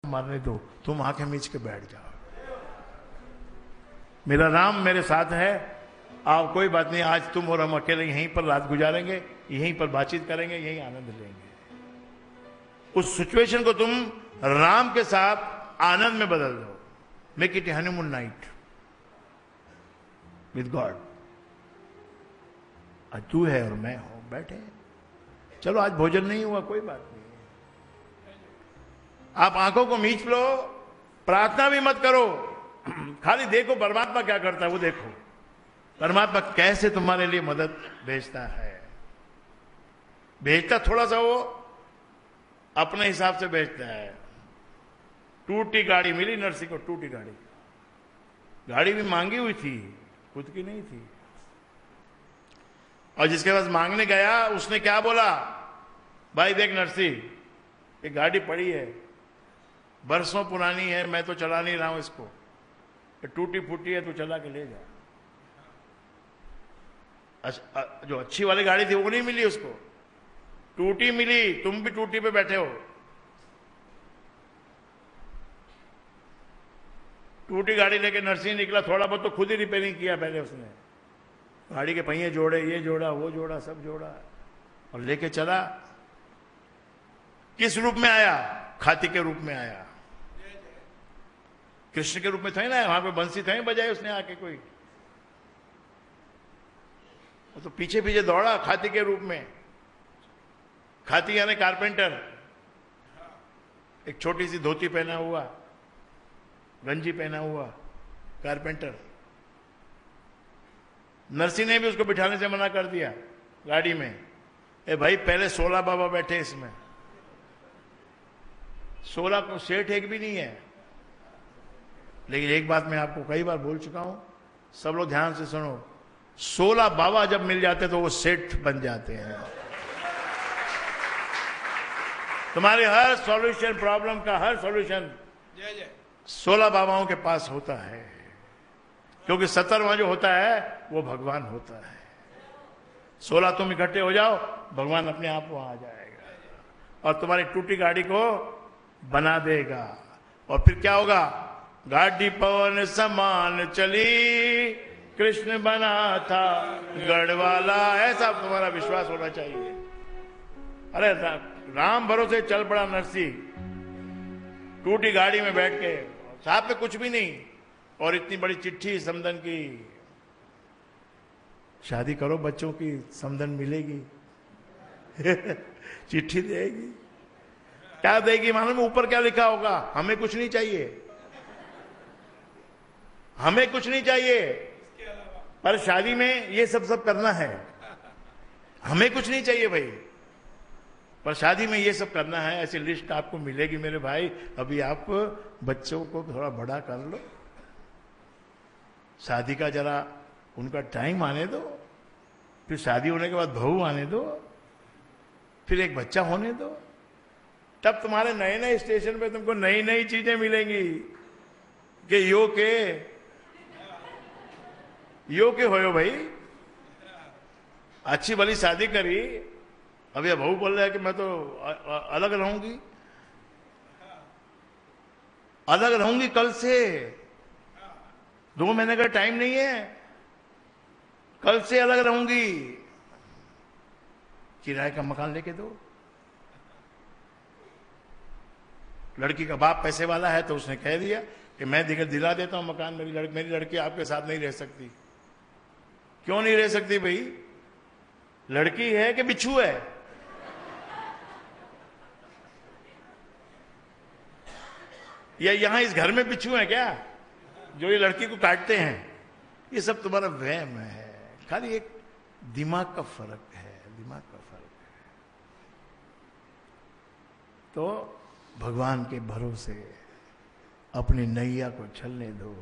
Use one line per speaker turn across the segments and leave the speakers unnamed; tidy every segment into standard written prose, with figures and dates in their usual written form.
मारने दो, तुम आंखें मीच के बैठ जाओ। मेरा राम मेरे साथ है, आप कोई बात नहीं, आज तुम और हम अकेले यहीं पर रात गुजारेंगे, यहीं पर बातचीत करेंगे, यहीं आनंद लेंगे। उस सिचुएशन को तुम राम के साथ आनंद में बदल दो। Make it A honeymoon night with God. आज तू है और मैं हूं, बैठे, चलो आज भोजन नहीं हुआ, कोई बात नहीं, आप आंखों को मीच लो, प्रार्थना भी मत करो, खाली देखो परमात्मा क्या करता है, वो देखो परमात्मा कैसे तुम्हारे लिए मदद भेजता है। भेजता थोड़ा सा वो अपने हिसाब से भेजता है। टूटी गाड़ी मिली नरसिंह को, टूटी गाड़ी, गाड़ी भी मांगी हुई थी, खुद की नहीं थी। और जिसके पास मांगने गया उसने क्या बोला, भाई देख नरसिंह, ये गाड़ी पड़ी है, बरसों पुरानी है, मैं तो चला नहीं रहा हूं इसको, ये टूटी फूटी है, तू चला के ले जा। जो अच्छी वाली गाड़ी थी वो नहीं मिली उसको, टूटी मिली, तुम भी टूटी पे बैठे हो। टूटी गाड़ी लेके नरसिंह निकला, थोड़ा बहुत तो खुद ही रिपेयरिंग किया पहले उसने, गाड़ी के पहिए जोड़े, ये जोड़ा, वो जोड़ा, सब जोड़ा और लेके चला। किस रूप में आया, खाती के रूप में आया, कृष्ण के रूप में था ना, वहां पे बंसी था बजाए उसने आके कोई, वो तो पीछे पीछे दौड़ा खाती के रूप में। खाती यानी कारपेंटर, एक छोटी सी धोती पहना हुआ, गंजी पहना हुआ कारपेंटर। नरसिंह ने भी उसको बिठाने से मना कर दिया गाड़ी में, ए भाई पहले 16 बाबा बैठे इसमें, 16 को सेठ एक भी नहीं है। लेकिन एक बात मैं आपको कई बार बोल चुका हूं, सब लोग ध्यान से सुनो, 16 बाबा जब मिल जाते तो वो सेठ बन जाते हैं। तुम्हारे हर सॉल्यूशन, प्रॉब्लम का हर सॉल्यूशन 16 बाबाओं के पास होता है, क्योंकि 17वां जो होता है वो भगवान होता है। 16 तुम इकट्ठे हो जाओ, भगवान अपने आप वहां आ जाएगा और तुम्हारी टूटी गाड़ी को बना देगा। और फिर क्या होगा, गाड़ी पवन समान चली, कृष्ण बना था गढ़वाला, ऐसा तुम्हारा विश्वास होना चाहिए। अरे राम भरोसे चल पड़ा नरसिंह, टूटी गाड़ी में बैठ के, साथ में कुछ भी नहीं, और इतनी बड़ी चिट्ठी समदन की, शादी करो बच्चों की, समदन मिलेगी चिट्ठी देगी, क्या देगी मालूम, ऊपर क्या लिखा होगा, हमें कुछ नहीं चाहिए, हमें कुछ नहीं चाहिए, पर शादी में ये सब करना है, हमें कुछ नहीं चाहिए भाई, पर शादी में ये सब करना है। ऐसी लिस्ट आपको मिलेगी मेरे भाई, अभी आप बच्चों को थोड़ा बड़ा कर लो, शादी का जरा उनका टाइम आने दो, फिर शादी होने के बाद बहू आने दो, फिर एक बच्चा होने दो, तब तुम्हारे नए नए स्टेशन पे तुमको नई नई चीजें मिलेंगी कि यो के हो भाई, अच्छी भली शादी करी, अब ये बहू बोल रहा है कि मैं तो अलग रहूंगी, अलग रहूंगी कल से, 2 महीने का टाइम नहीं है, कल से अलग रहूंगी, किराए का मकान लेके दो। लड़की का बाप पैसे वाला है तो उसने कह दिया कि मैं दिला देता हूं मकान, मेरी लड़की आपके साथ नहीं रह सकती। क्यों नहीं रह सकती भाई, लड़की है कि बिच्छू है, या यहां इस घर में बिच्छू है क्या जो ये लड़की को काटते हैं। ये सब तुम्हारा वहम है, खाली एक दिमाग का फर्क है, दिमाग का फर्क है। तो भगवान के भरोसे अपनी नैया को चलने दो,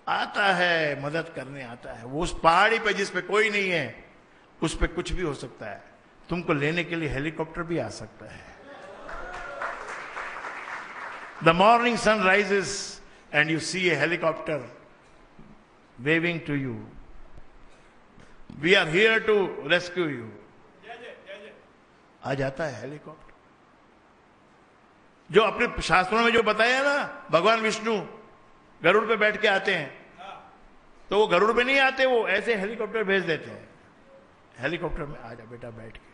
आता है मदद करने आता है। वो उस पहाड़ी पे जिस पे कोई नहीं है, उस पे कुछ भी हो सकता है, तुमको लेने के लिए हेलीकॉप्टर भी आ सकता है। The morning sun rises and you see a helicopter waving to you. We are here to rescue you. आ जाता है हेलीकॉप्टर। जो अपने शास्त्रों में जो बताया ना, भगवान विष्णु गरुड़ पे बैठ के आते हैं, तो वो गरुड़ पे नहीं आते, वो ऐसे हेलीकॉप्टर भेज देते हैं, हेलीकॉप्टर में आ जा बेटा बैठ के।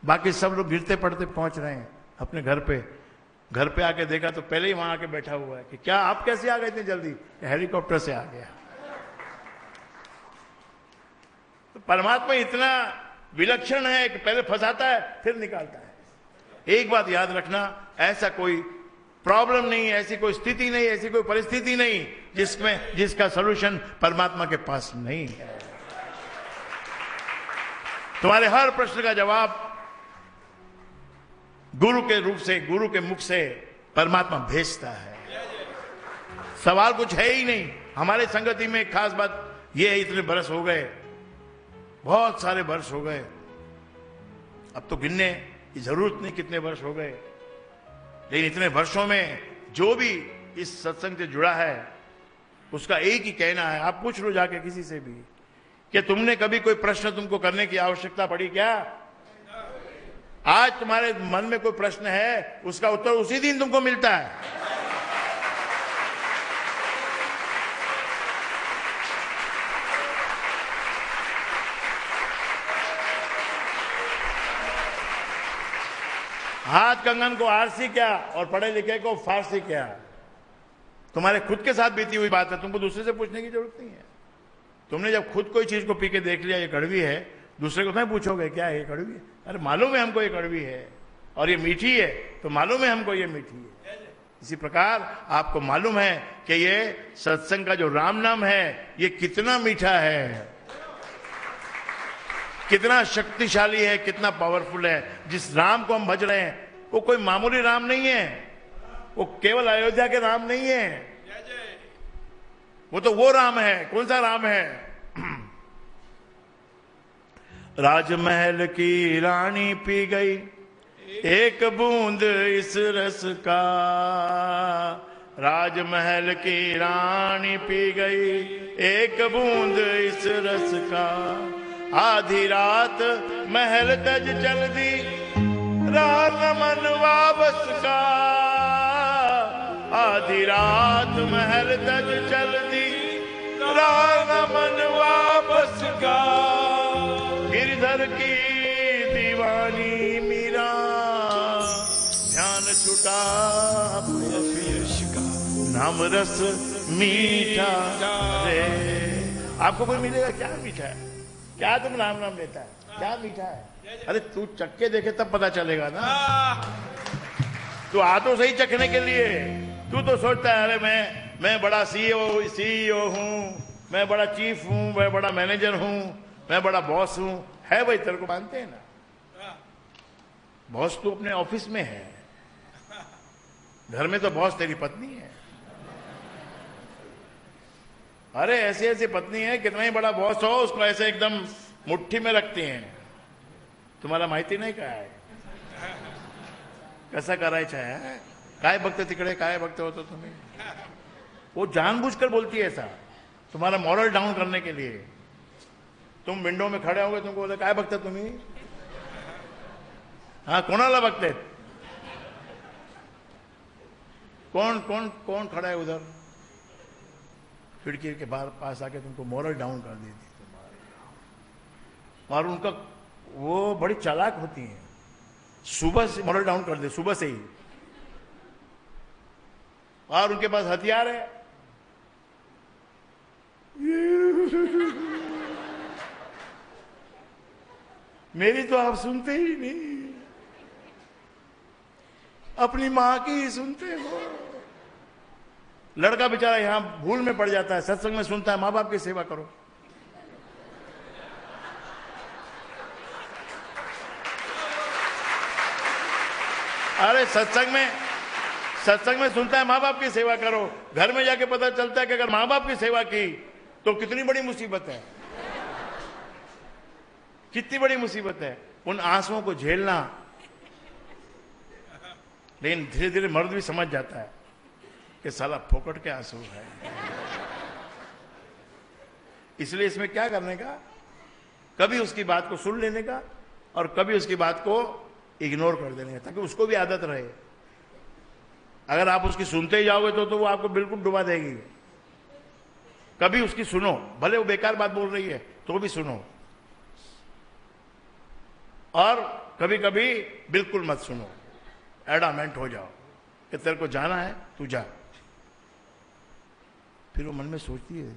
बाकी सब लोग गिरते पड़ते पहुंच रहे हैं अपने घर पे। घर पे आके देखा तो पहले ही वहां आके बैठा हुआ है कि क्या आप कैसे आ गए इतनी जल्दी? हेलीकॉप्टर से आ गया। तो परमात्मा इतना विलक्षण है कि पहले फंसाता है फिर निकालता है। एक बात याद रखना, ऐसा कोई प्रॉब्लम नहीं, ऐसी कोई स्थिति नहीं, ऐसी कोई परिस्थिति नहीं जिसका सॉल्यूशन परमात्मा के पास नहीं है। तुम्हारे हर प्रश्न का जवाब गुरु के रूप से, गुरु के मुख से परमात्मा भेजता है। सवाल कुछ है ही नहीं। हमारे संगति में एक खास बात यह है, इतने बरस हो गए, बहुत सारे वर्ष हो गए, अब तो गिनने की जरूरत नहीं कितने वर्ष हो गए, लेकिन इतने वर्षों में जो भी इस सत्संग से जुड़ा है उसका एक ही कहना है, आप पूछ लो जाके किसी से भी कि तुमने कभी कोई प्रश्न तुमको करने की आवश्यकता पड़ी क्या? आज तुम्हारे मन में कोई प्रश्न है, उसका उत्तर उसी दिन तुमको मिलता है। हाथ कंगन को आरसी क्या और पढ़े लिखे को फारसी क्या? तुम्हारे खुद के साथ बीती हुई बात है, तुमको दूसरे से पूछने की जरूरत नहीं है। तुमने जब खुद कोई चीज को पी के देख लिया ये कड़वी है, दूसरे को नहीं पूछोगे क्या ये कड़वी है? अरे मालूम है हमको ये कड़वी है, और ये मीठी है तो मालूम है हमको ये मीठी है। इसी प्रकार आपको मालूम है कि ये सत्संग का जो राम नाम है ये कितना मीठा है, कितना शक्तिशाली है, कितना पावरफुल है। जिस राम को हम भज रहे हैं वो कोई मामूली राम नहीं है, वो केवल अयोध्या के राम नहीं है, वो तो वो राम है। कौन सा राम है? राजमहल की रानी पी गई एक बूंद इस रस का, राजमहल की रानी पी गई एक बूंद इस रस का, आधी रात महल तज चल दी रात मन वापस का, आधी रात महल तज चल दी रात मन वापस का, गिरधर की दीवानी मीरा ध्यान छुटा यश का, नाम रस मीठा रे। आपको कोई मिलेगा क्या मीठा है? क्या तुम नाम लेता है? क्या मीठा है? अरे तू चख के देखे तब पता चलेगा ना। तू आ तो सही चखने के लिए। तू तो सोचता है अरे मैं बड़ा सीईओ हूं, मैं बड़ा चीफ हूं, मैं बड़ा मैनेजर हूं, मैं बड़ा बॉस हूं। है भाई, तेरे को मानते हैं ना, बॉस तू अपने ऑफिस में है, घर में तो बॉस तेरी पत्नी है। अरे ऐसी ऐसी पत्नी है, कितना ही बड़ा बॉस हो उसको ऐसे एकदम मुट्ठी में रखती हैं। तुम्हाला माहिती नाही काय कसं करायचं है? काय बघते तिकडे, काय बघते होतो तुम्ही? वो जानबूझकर बोलती है ऐसा, तुम्हारा मॉरल डाउन करने के लिए। तुम विंडो में खड़े होगे, तुमको बोले काय बघता तुम्ही? हाँ, कोणाला बघते? कौन कौन कौन खड़ा है उधर? खिड़की के बाहर पास आके तुमको मॉरल डाउन कर देती। और उनका वो बड़ी चालाक होती हैं, सुबह से मॉरल डाउन कर दे, सुबह से ही। और उनके पास हथियार है। मेरी तो आप सुनते ही नहीं, अपनी मां की ही सुनते हो। लड़का बेचारा यहां भूल में पड़ जाता है, सत्संग में सुनता है मां बाप की सेवा करो। अरे सत्संग में सुनता है मां बाप की सेवा करो, घर में जाके पता चलता है कि अगर मां बाप की सेवा की तो कितनी बड़ी मुसीबत है, कितनी बड़ी मुसीबत है। उन आंसुओं को झेलना। लेकिन धीरे धीरे मर्द भी समझ जाता है कि साला फोकट के आंसू है। इसलिए इसमें क्या करने का, कभी उसकी बात को सुन लेने का और कभी उसकी बात को इग्नोर कर देने का, ताकि उसको भी आदत रहे अगर आप उसकी सुनते ही जाओगे तो वो आपको बिल्कुल डुबा देगी। कभी उसकी सुनो, भले वो बेकार बात बोल रही है तो भी सुनो, और कभी कभी बिल्कुल मत सुनो, एडामेंट हो जाओ कि तेरे को जाना है तू जा। फिर वो मन में सोचती है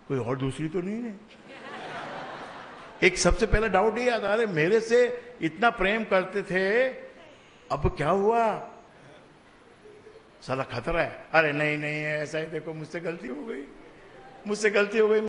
कोई और दूसरी तो नहीं है। एक सबसे पहला डाउट ये आता, अरे मेरे से इतना प्रेम करते थे, अब क्या हुआ, साला खतरा है। अरे नहीं नहीं ऐसा ही, देखो मुझसे गलती हो गई, मुझसे गलती हो गई,